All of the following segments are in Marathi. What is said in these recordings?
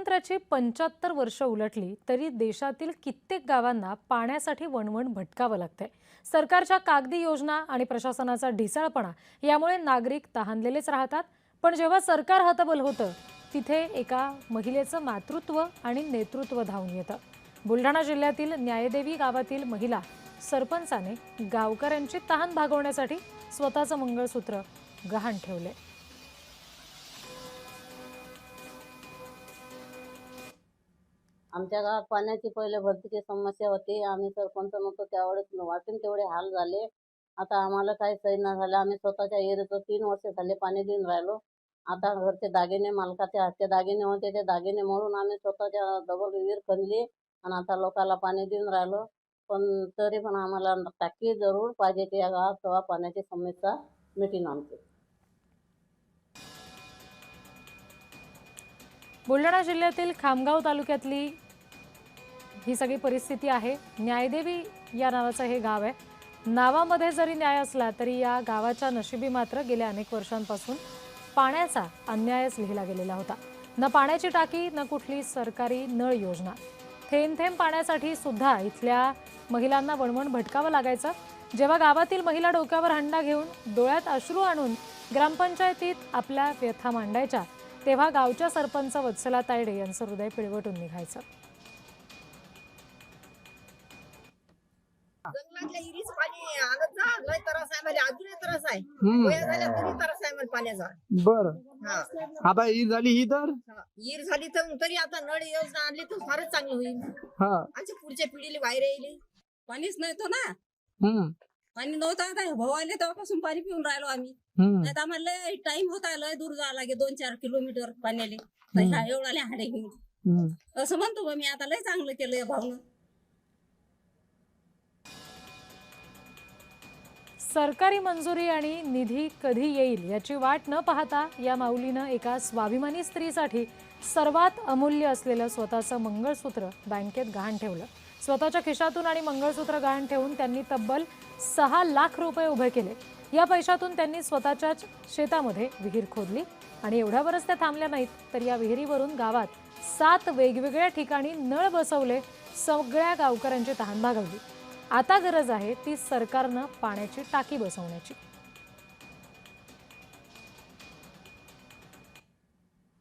स्वातंत्र्याची 75 वर्ष उलटली तरी देशातील कित्येक गावांना पाण्यासाठी वणवण भटकावं लागतंय। सरकारच्या कागदी योजना आणि प्रशासनाचा ढिसाळपणा यामुळे नागरिक तहानलेलेच राहतात। पण जेव्हा सरकार हतबल होतं तिथे एका महिलेचं मातृत्व आणि नेतृत्व धावून येतं। बुलढाणा जिल्ह्यातील न्यायदेवी गावातील महिला सरपंचाने गावकऱ्यांची तहान भागवण्यासाठी स्वतःचं मंगळसूत्र गहाण ठेवले। आमच्या गावात पाण्याची पहिले भरतीची समस्या होती। आम्ही सरपंच नव्हतो त्यावेळेस वाटून तेवढे हाल झाले। आता आम्हाला काही सोय नाही झालं। आम्ही स्वतःच्या एरियात 3 वर्ष झाले पाणी देऊन राहिलो। आता घरचे दागिने मालकाचे हातचे दागिने होते ते दागिने म्हणून आम्ही स्वतःच्या डबल विहीर खणली आणि आता लोकांना पाणी देऊन राहिलो। पण तरी पण आम्हाला टाकी जरूर पाहिजे की या गावात तेव्हा पाण्याची समस्या मिटेल आमची। बुलढाणा जिल्ह्यातील खामगाव तालुक्यातली ही सगळी परिस्थिती आहे। न्यायदेवी या नावाचं हे गाव आहे। नावामध्ये जरी न्याय असला तरी या गावाच्या नशिबी मात्र गेल्या अनेक वर्षांपासून पाण्याचा अन्यायच लिहिला गेलेला होता। न पाण्याची टाकी न कुठली सरकारी नळ योजना। थेंब थेंब पाण्यासाठी सुद्धा इथल्या महिलांना वणवण भटकावं लागायचं। जेव्हा गावातील महिला डोक्यावर हंडा घेऊन डोळ्यात अश्रू आणून ग्रामपंचायतीत आपल्या व्यथा मांडायच्या तेव्हा गावच्या सरपंच वत्सला तायडे यांचं हृदय पिळवटून निघायचं। जंगलातल्या इरीच पाणी आणत जा, लय त्रास आहे म्हणजे अजूनही त्रास आहे। वया झाल्या तरी त्रास आहे म्हणजे पाण्याचा। बरं आता ही झाली ही तर इर झाली तर तरी आता नळ योजना आणली तर फारच चांगली होईल। आमच्या पुढच्या पिढीला बाहेर येईल। पाणीच नव्हतं ना, पाणी नव्हतं। आता भाऊ आले तेव्हापासून पाणी पिऊन राहिलो आम्ही। नाही तर आम्हाला टाइम होता, लय दूर जावं लागे 2-4 किलोमीटर पाण्याले। ह्या एवढाले हाडे घेऊन असं म्हणतो बा मी। आता लय चांगलं केलं या भाऊनं। सरकारी मंजुरी आणि निधी कधी येईल याची वाट न पाहता या माऊलीनं एका स्वाभिमानी स्त्रीसाठी सर्वात अमूल्य असलेलं स्वतःचं मंगळसूत्र बँकेत गहाण ठेवलं। स्वतःच्या खिशातून आणि मंगळसूत्र गहाण ठेवून त्यांनी तब्बल 6 लाख रुपये उभे केले। या पैशातून त्यांनी स्वतःच्याच शेतामध्ये विहीर खोदली आणि एवढ्यावरच त्या थांबल्या नाहीत तर या विहिरीवरून गावात 7 वेगवेगळ्या ठिकाणी नळ बसवले। सगळ्या गावकऱ्यांची तहान भागवली। आता गरज आहे ती सरकारनं पाण्याची टाकी बसवण्याची।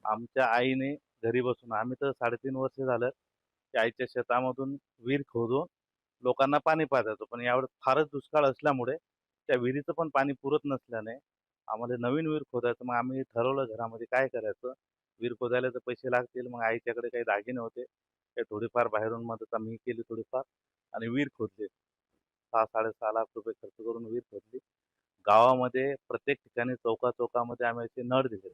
आमच्या आईने घरी बसून आम्ही तर 3.5 वर्ष झालं त्या आईच्या शेतामधून विहीर खोदून लोकांना पाणी पाजायचो। पण यावेळेस फारच दुष्काळ असल्यामुळे त्या विहिरीचं पण पाणी पुरत नसल्याने आम्हाला नवीन विहीर खोदायचं। मग आम्ही ठरवलं घरामध्ये काय करायचं, विहीर खोदायला तर पैसे लागतील। मग आईच्याकडे काही दागिने होते ते थोडीफार बाहेरून मदत आम्ही केली थोडीफार आणि विहीर खोदली। 6-6.5 लाख रुपये खर्च करून विहीर खोदली। गावामध्ये प्रत्येक ठिकाणी चौकामध्ये आम्ही असे नळ दिले।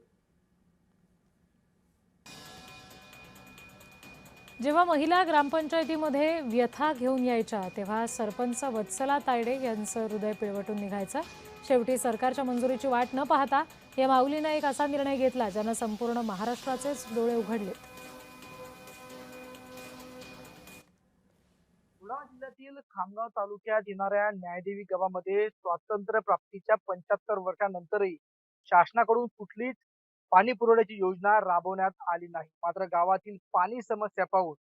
जेव्हा महिला ग्रामपंचायतीमध्ये व्यथा घेऊन यायच्या तेव्हा सरपंच वत्सला तायडे यांचं हृदय पिळवटून निघायचं। शेवटी सरकारच्या मंजुरीची वाट न पाहता या माऊलीनं एक असा निर्णय घेतला ज्यानं संपूर्ण महाराष्ट्राचेच डोळे उघडले। बुलढाणा जिल्ह्यातील खामगाव तालुक्यात येणाऱ्या न्यायदेवी गावामध्ये स्वातंत्र्य प्राप्तीच्या 75 वर्षानंतरही शासनाकडून कुठलीच पाणी पुरवठ्याची योजना राबवण्यात आली नाही। मात्र गावातील पाणी समस्या पाहून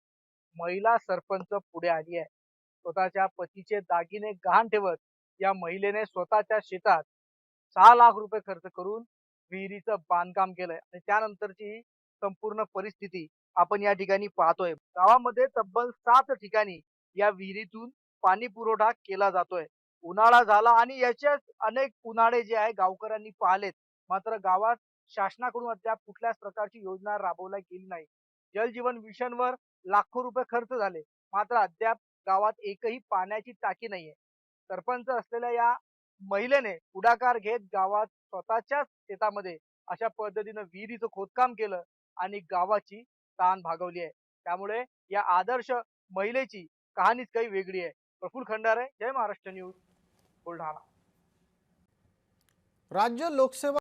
महिला सरपंच पुढे आली आहे। स्वतःच्या पतीचे दागिने गहाण ठेवत या महिलेने स्वतःच्या शेतात 6 लाख रुपये खर्च करून विहिरीचं बांधकाम केलंय आणि त्यानंतरची संपूर्ण परिस्थिती आपण या ठिकाणी पाहतोय। गावामध्ये तब्बल 7 ठिकाणी या विहिरीतून पाणी पुरवठा केला जातोय। उन्हाळा झाला आणि याचे अनेक उन्हाळे जे आहे गावकऱ्यांनी पाहिलेत, मात्र गावात शासनाकडून अद्याप कुठल्याच प्रकारची योजना राबवली गेली नाही। जल जीवन मिशनवर लाखो रुपये खर्च झाले, मात्र अद्याप गावात एकही पाण्याची टाकी नाहीये। सरपंच असलेल्या या महिलेने पुढाकार घेत गावात स्वतःच्याच शेतामध्ये अशा पद्धतीनं विहिरीचं खोदकाम केलं आणि गावाची तहान भागवली आहे। त्यामुळे या आदर्श महिलेची कहाणीच काही वेगळी आहे। प्रफुल्ल खंडारे, जय महाराष्ट्र न्यूज, बुलढाणा। राज्य लोकसेवा